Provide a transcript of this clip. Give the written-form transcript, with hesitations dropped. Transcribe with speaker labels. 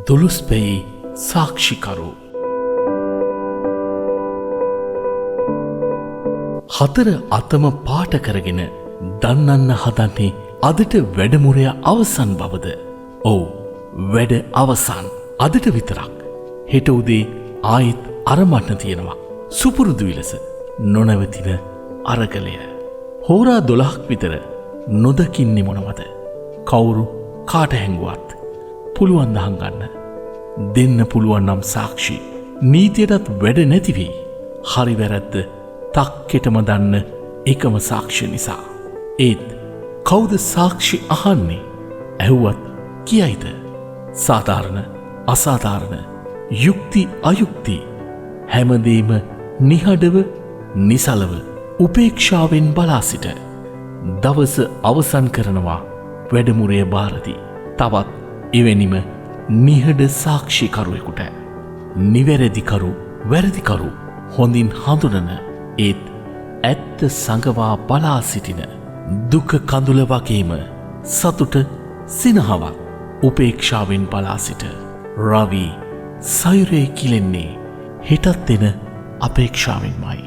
Speaker 1: දොළොස්පෙයි සාක්ෂිකරු. හතර අතම පාට කරගෙන දන්නන්න හදන්නේ අදට වැඩමුරය අවසන් බවද. ඔව් වැඩ අවසන් අදට විතරක්. හෙට උදේ ආයෙත් අරමට්න තියෙනවා. සුපුරුදු විලස නොනවතින අරගලය. හෝරා 12ක් විතර නොදකින්නේ මොනවද? කවුරු කාට හැංගුවත් පුළුවන් දහන් ගන්න. දෙන්න පුළුවන් නම් සාක්ෂි නීතියටත් වැඩ නැති වෙයි. හරි වැරද්ද තක්කෙටම දන්න එකම සාක්ෂි නිසා. ඒත් කවුද සාක්ෂි අහන්නේ? ඇහුවත් කියයිද? සාධාරණ අසාධාරණ යුක්ති අයුක්ති හැමදේම නිහඬව නිසලව උපේක්ෂාවෙන් බලා සිට දවස අවසන් කරනවා වැඩමුරේ භාරදී. තවත් එවැනිම නිහඬ සාක්ෂිකරුවෙකුට නිවැරදිකරු වැරදිකරු හොඳින් හඳුනන ඒත් ඇත්ත සඟවා බලා සිටින දුක කඳුල වගේම සතුට සිනහවක් උපේක්ෂාවෙන් බලා සිට රවි සයුරේ කිලෙන්නේ හෙටත් එන අපේක්ෂාවෙන්මයි.